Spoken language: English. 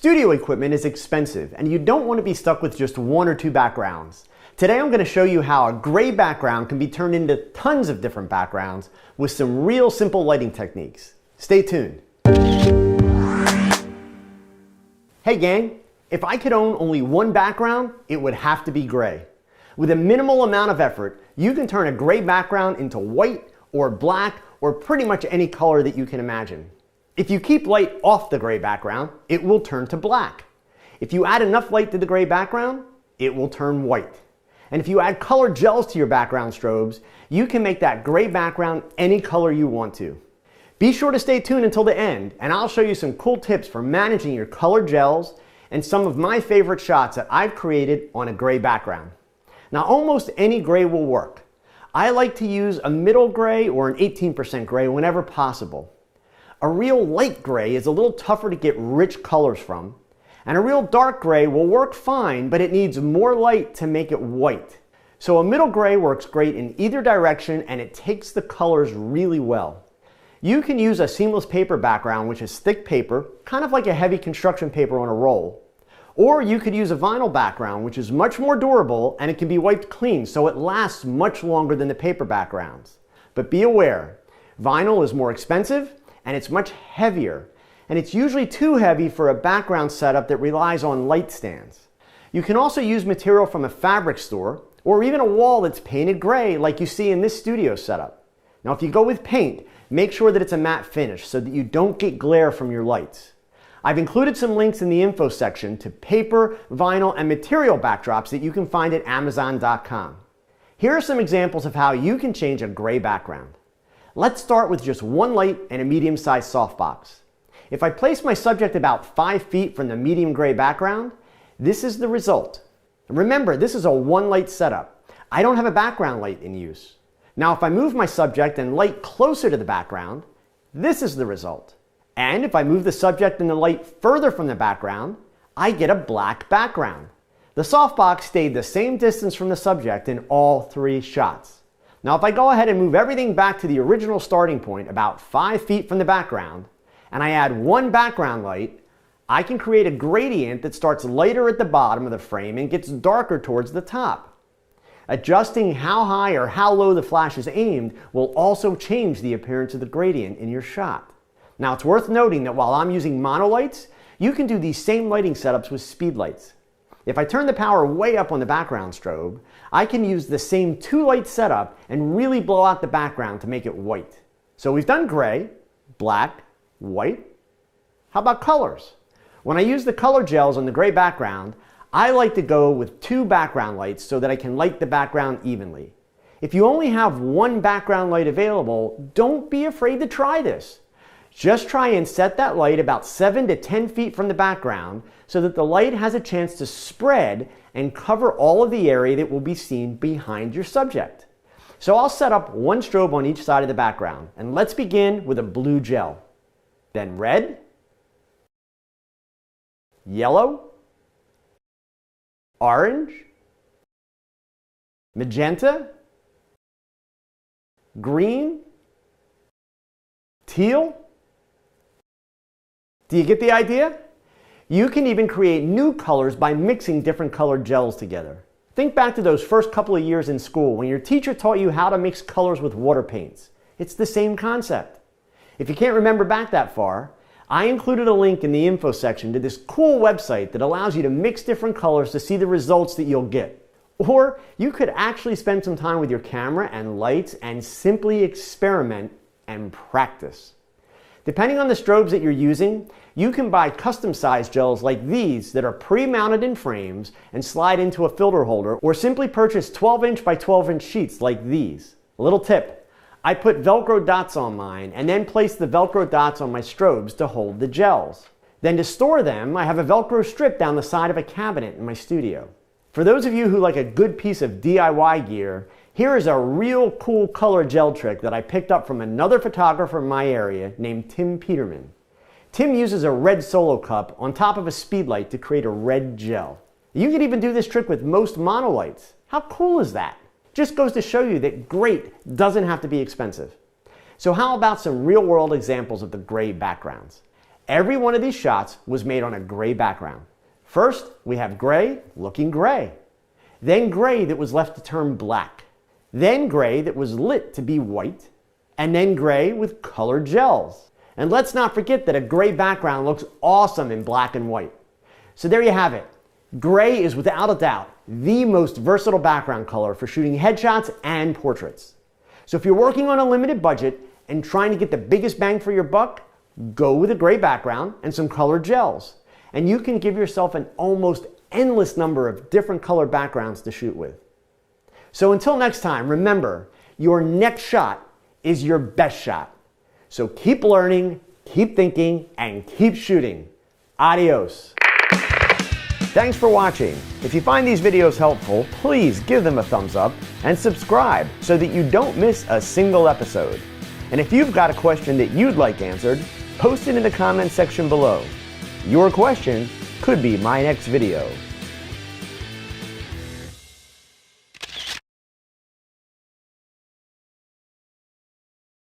Studio equipment is expensive, and you don't want to be stuck with just one or two backgrounds. Today I'm going to show you how a gray background can be turned into tons of different backgrounds with some real simple lighting techniques. Stay tuned. Hey gang, if I could own only one background, it would have to be gray. With a minimal amount of effort, you can turn a gray background into white or black or pretty much any color that you can imagine. If you keep light off the gray background, it will turn to black. If you add enough light to the gray background, it will turn white. And if you add color gels to your background strobes, you can make that gray background any color you want to. Be sure to stay tuned until the end, and I'll show you some cool tips for managing your color gels and some of my favorite shots that I've created on a gray background. Now, almost any gray will work. I like to use a middle gray or an 18% gray whenever possible. A real light gray is a little tougher to get rich colors from, and a real dark gray will work fine, but it needs more light to make it white. So a middle gray works great in either direction, and it takes the colors really well. You can use a seamless paper background, which is thick paper, kind of like a heavy construction paper on a roll. Or you could use a vinyl background, which is much more durable, and it can be wiped clean, so it lasts much longer than the paper backgrounds. But be aware, vinyl is more expensive, and it's much heavier, and it's usually too heavy for a background setup that relies on light stands. You can also use material from a fabric store, or even a wall that's painted gray like you see in this studio setup. Now if you go with paint, make sure that it's a matte finish so that you don't get glare from your lights. I've included some links in the info section to paper, vinyl, and material backdrops that you can find at Amazon.com. Here are some examples of how you can change a gray background. Let's start with just one light and a medium-sized softbox. If I place my subject about 5 feet from the medium gray background, this is the result. And remember, this is a one light setup. I don't have a background light in use. Now if I move my subject and light closer to the background, this is the result. And if I move the subject and the light further from the background, I get a black background. The softbox stayed the same distance from the subject in all three shots. Now if I go ahead and move everything back to the original starting point about 5 feet from the background, and I add one background light, I can create a gradient that starts lighter at the bottom of the frame and gets darker towards the top. Adjusting how high or how low the flash is aimed will also change the appearance of the gradient in your shot. Now it's worth noting that while I'm using monolights, you can do these same lighting setups with speed lights. If I turn the power way up on the background strobe, I can use the same two light setup and really blow out the background to make it white. So we've done gray, black, white. How about colors? When I use the color gels on the gray background, I like to go with two background lights so that I can light the background evenly. If you only have one background light available, don't be afraid to try this. Just try and set that light about 7 to 10 feet from the background so that the light has a chance to spread and cover all of the area that will be seen behind your subject. So I'll set up one strobe on each side of the background, and let's begin with a blue gel. Then red, yellow, orange, magenta, green, teal. Do you get the idea? You can even create new colors by mixing different colored gels together. Think back to those first couple of years in school when your teacher taught you how to mix colors with water paints. It's the same concept. If you can't remember back that far, I included a link in the info section to this cool website that allows you to mix different colors to see the results that you'll get. Or you could actually spend some time with your camera and lights and simply experiment and practice. Depending on the strobes that you're using, you can buy custom-sized gels like these that are pre-mounted in frames and slide into a filter holder, or simply purchase 12-inch by 12-inch sheets like these. A little tip, I put Velcro dots on mine and then place the Velcro dots on my strobes to hold the gels. Then to store them, I have a Velcro strip down the side of a cabinet in my studio. For those of you who like a good piece of DIY gear, here is a real cool color gel trick that I picked up from another photographer in my area named Tim Peterman. Tim uses a red solo cup on top of a speed light to create a red gel. You can even do this trick with most monolights. How cool is that? Just goes to show you that great doesn't have to be expensive. So how about some real-world examples of the gray backgrounds? Every one of these shots was made on a gray background. First, we have gray looking gray. Then gray that was left to turn black. Then gray that was lit to be white. And then gray with colored gels. And let's not forget that a gray background looks awesome in black and white. So there you have it. Gray is without a doubt the most versatile background color for shooting headshots and portraits. So if you're working on a limited budget and trying to get the biggest bang for your buck, go with a gray background and some colored gels. And you can give yourself an almost endless number of different color backgrounds to shoot with. So until next time, remember, your next shot is your best shot. So keep learning, keep thinking, and keep shooting. Adios. Thanks for watching. If you find these videos helpful, please give them a thumbs up and subscribe so that you don't miss a single episode. And if you've got a question that you'd like answered, post it in the comments section below. Your question could be my next video.